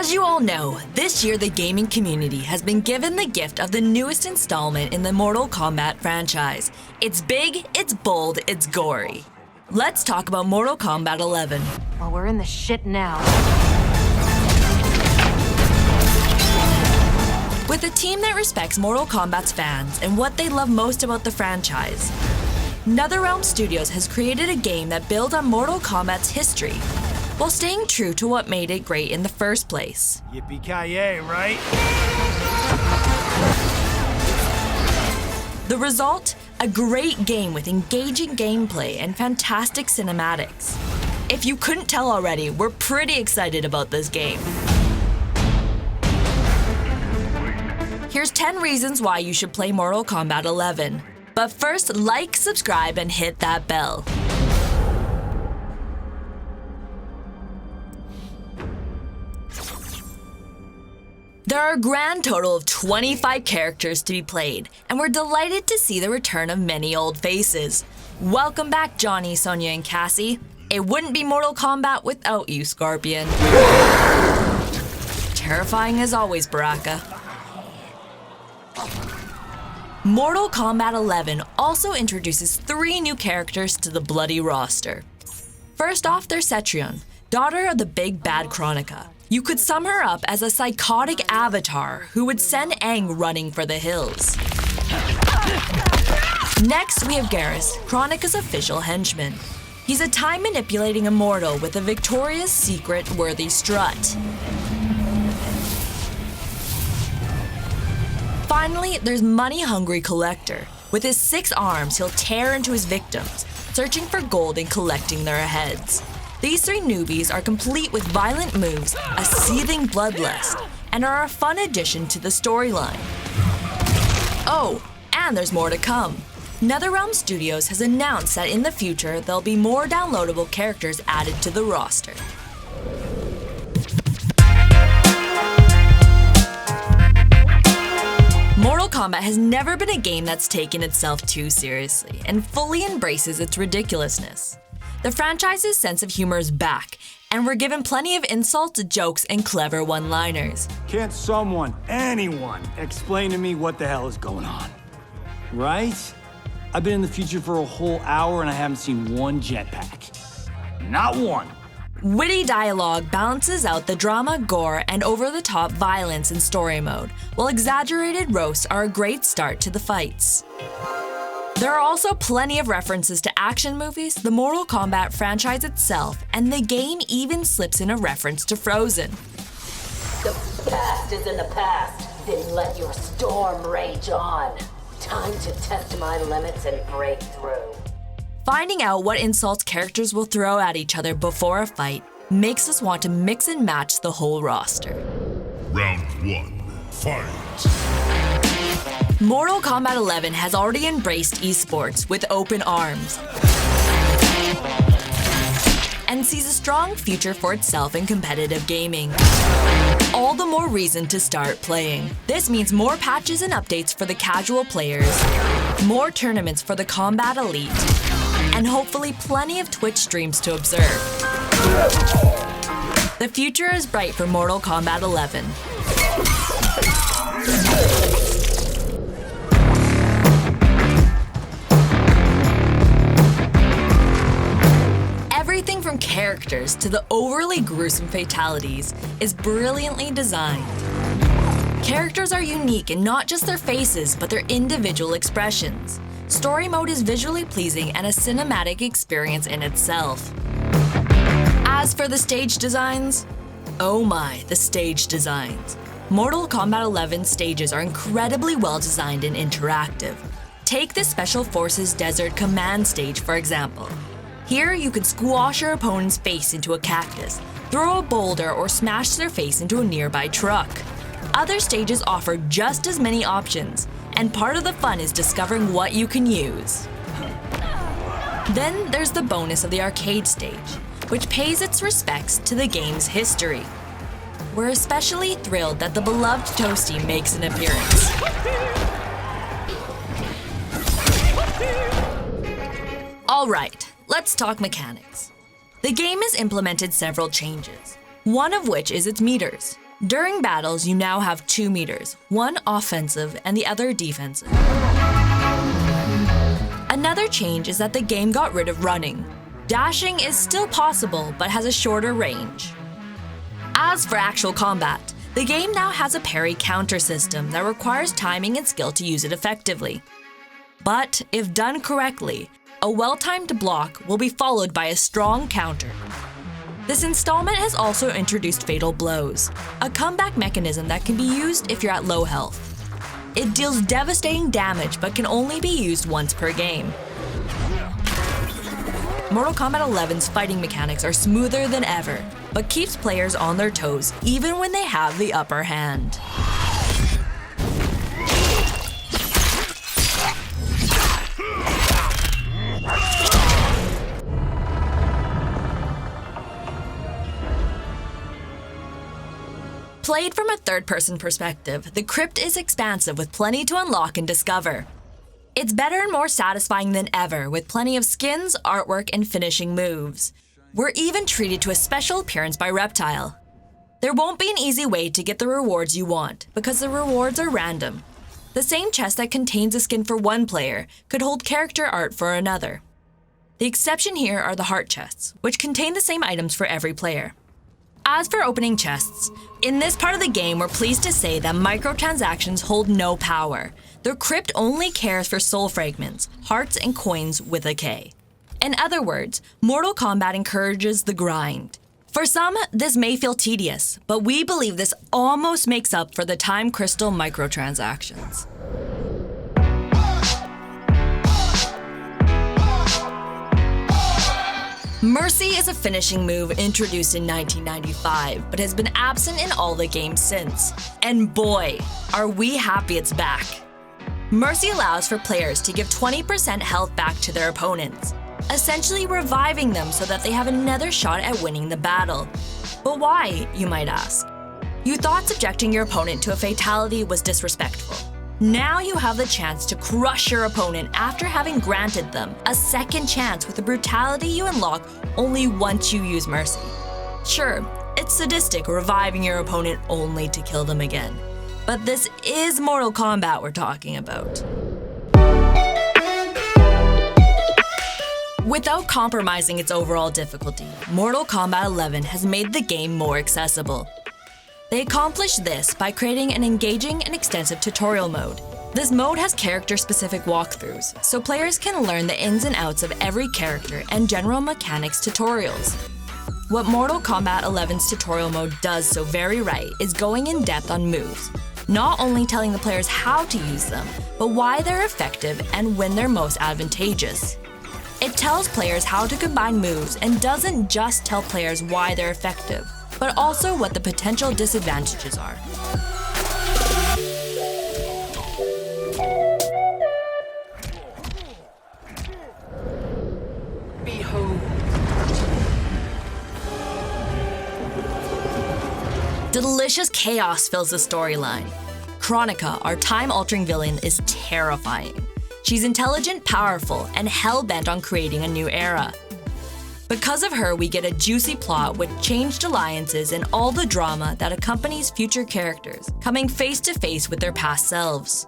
As you all know, this year the gaming community has been given the gift of the newest installment in the Mortal Kombat franchise. It's big, it's bold, it's gory. Let's talk about Mortal Kombat 11. Well, we're in the shit now. With a team that respects Mortal Kombat's fans and what they love most about the franchise, NetherRealm Studios has created a game that builds on Mortal Kombat's history, while staying true to what made it great in the first place. Yippee-ki-yay, right? The result? A great game with engaging gameplay and fantastic cinematics. If you couldn't tell already, we're pretty excited about this game. Here's 10 reasons why you should play Mortal Kombat 11. But first, like, subscribe, and hit that bell. There are a grand total of 25 characters to be played, and we're delighted to see the return of many old faces. Welcome back, Johnny, Sonya, and Cassie. It wouldn't be Mortal Kombat without you, Scorpion. Terrifying as always, Baraka. Mortal Kombat 11 also introduces 3 new characters to the bloody roster. First off, there's Cetrion, daughter of the big bad Kronika. You could sum her up as a psychotic avatar who would send Aang running for the hills. Next, we have Garrus, Kronika's official henchman. He's a time-manipulating immortal with a Victoria's Secret-worthy strut. Finally, there's Money-Hungry Collector. With his 6 arms, he'll tear into his victims, searching for gold and collecting their heads. These 3 newbies are complete with violent moves, a seething bloodlust, and are a fun addition to the storyline. Oh, and there's more to come. NetherRealm Studios has announced that in the future, there'll be more downloadable characters added to the roster. Mortal Kombat has never been a game that's taken itself too seriously and fully embraces its ridiculousness. The franchise's sense of humor is back, and we're given plenty of insults, jokes, and clever one-liners. Can't someone, anyone, explain to me what the hell is going on? Right? I've been in the future for a whole hour and I haven't seen one jetpack. Not one. Witty dialogue balances out the drama, gore, and over-the-top violence in story mode, while exaggerated roasts are a great start to the fights. There are also plenty of references to action movies, the Mortal Kombat franchise itself, and the game even slips in a reference to Frozen. The past is in the past, then let your storm rage on. Time to test my limits and break through. Finding out what insults characters will throw at each other before a fight makes us want to mix and match the whole roster. Round 1, fight! Mortal Kombat 11 has already embraced esports with open arms and sees a strong future for itself in competitive gaming. All the more reason to start playing. This means more patches and updates for the casual players, more tournaments for the Combat Elite, and hopefully plenty of Twitch streams to observe. The future is bright for Mortal Kombat 11. Everything from characters to the overly gruesome fatalities is brilliantly designed. Characters are unique in not just their faces, but their individual expressions. Story mode is visually pleasing and a cinematic experience in itself. As for the stage designs, oh my, the stage designs. Mortal Kombat 11 stages are incredibly well designed and interactive. Take the Special Forces Desert Command stage, for example. Here, you can squash your opponent's face into a cactus, throw a boulder, or smash their face into a nearby truck. Other stages offer just as many options, and part of the fun is discovering what you can use. Then there's the bonus of the arcade stage, which pays its respects to the game's history. We're especially thrilled that the beloved Toasty makes an appearance. All right, let's talk mechanics. The game has implemented several changes, one of which is its meters. During battles, you now have 2 meters, one offensive and the other defensive. Another change is that the game got rid of running. Dashing is still possible, but has a shorter range. As for actual combat, the game now has a parry-counter system that requires timing and skill to use it effectively. But if done correctly, a well-timed block will be followed by a strong counter. This installment has also introduced Fatal Blows, a comeback mechanism that can be used if you're at low health. It deals devastating damage but can only be used once per game. Mortal Kombat 11's fighting mechanics are smoother than ever, but keeps players on their toes even when they have the upper hand. Played from a third-person perspective, the Krypt is expansive with plenty to unlock and discover. It's better and more satisfying than ever, with plenty of skins, artwork, and finishing moves. We're even treated to a special appearance by Reptile. There won't be an easy way to get the rewards you want, because the rewards are random. The same chest that contains a skin for one player could hold character art for another. The exception here are the heart chests, which contain the same items for every player. As for opening chests, in this part of the game, we're pleased to say that microtransactions hold no power. The Krypt only cares for soul fragments, hearts, and coins with a K. In other words, Mortal Kombat encourages the grind. For some, this may feel tedious, but we believe this almost makes up for the time crystal microtransactions. Mercy is a finishing move introduced in 1995, but has been absent in all the games since. And boy, are we happy it's back. Mercy allows for players to give 20% health back to their opponents, essentially reviving them so that they have another shot at winning the battle. But why, you might ask? You thought subjecting your opponent to a fatality was disrespectful. Now you have the chance to crush your opponent after having granted them a second chance with the brutality you unlock only once you use Mercy. Sure, it's sadistic reviving your opponent only to kill them again, but this is Mortal Kombat we're talking about. Without compromising its overall difficulty, Mortal Kombat 11 has made the game more accessible. They accomplished this by creating an engaging and extensive tutorial mode. This mode has character-specific walkthroughs, so players can learn the ins and outs of every character and general mechanics tutorials. What Mortal Kombat 11's tutorial mode does so very right is going in depth on moves, not only telling the players how to use them, but why they're effective and when they're most advantageous. It tells players how to combine moves and doesn't just tell players why they're effective, but also what the potential disadvantages are. Behold. Delicious chaos fills the storyline. Kronika, our time-altering villain, is terrifying. She's intelligent, powerful, and hell-bent on creating a new era. Because of her, we get a juicy plot with changed alliances and all the drama that accompanies future characters coming face to face with their past selves.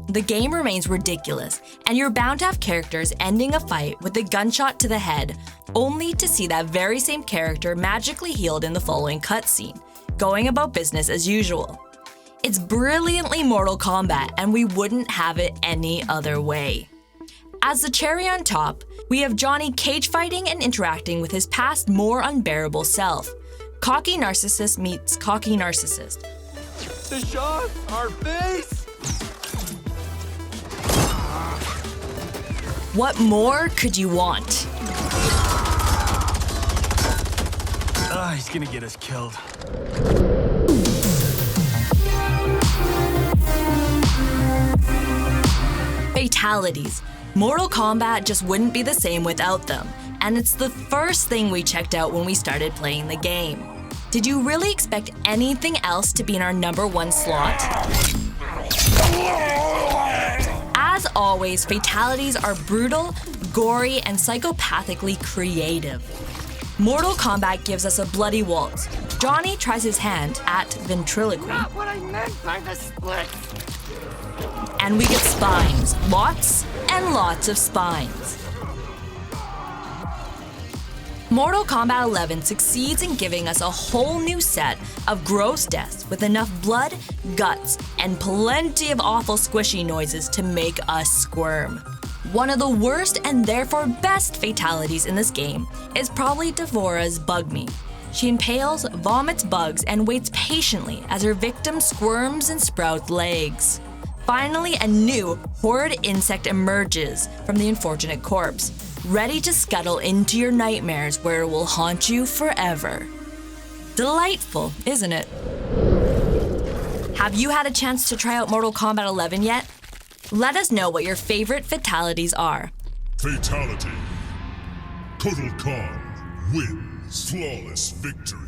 The game remains ridiculous, and you're bound to have characters ending a fight with a gunshot to the head, only to see that very same character magically healed in the following cutscene, going about business as usual. It's brilliantly Mortal Kombat, and we wouldn't have it any other way. As the cherry on top, we have Johnny cage fighting and interacting with his past more unbearable self. Cocky narcissist meets cocky narcissist. The shot! Our face! What more could you want? He's gonna get us killed. Fatalities. Mortal Kombat just wouldn't be the same without them, and it's the first thing we checked out when we started playing the game. Did you really expect anything else to be in our #1 slot? As always, fatalities are brutal, gory, and psychopathically creative. Mortal Kombat gives us a bloody waltz. Johnny tries his hand at ventriloquy. Not what I meant by the splits. And we get spines. Lots and lots of spines. Mortal Kombat 11 succeeds in giving us a whole new set of gross deaths with enough blood, guts, and plenty of awful squishy noises to make us squirm. One of the worst and therefore best fatalities in this game is probably Devora's Bug Me. She impales, vomits bugs, and waits patiently as her victim squirms and sprouts legs. Finally, a new horrid insect emerges from the unfortunate corpse, ready to scuttle into your nightmares where it will haunt you forever. Delightful, isn't it? Have you had a chance to try out Mortal Kombat 11 yet? Let us know what your favorite fatalities are. Fatality. Kotal Khan wins flawless victory.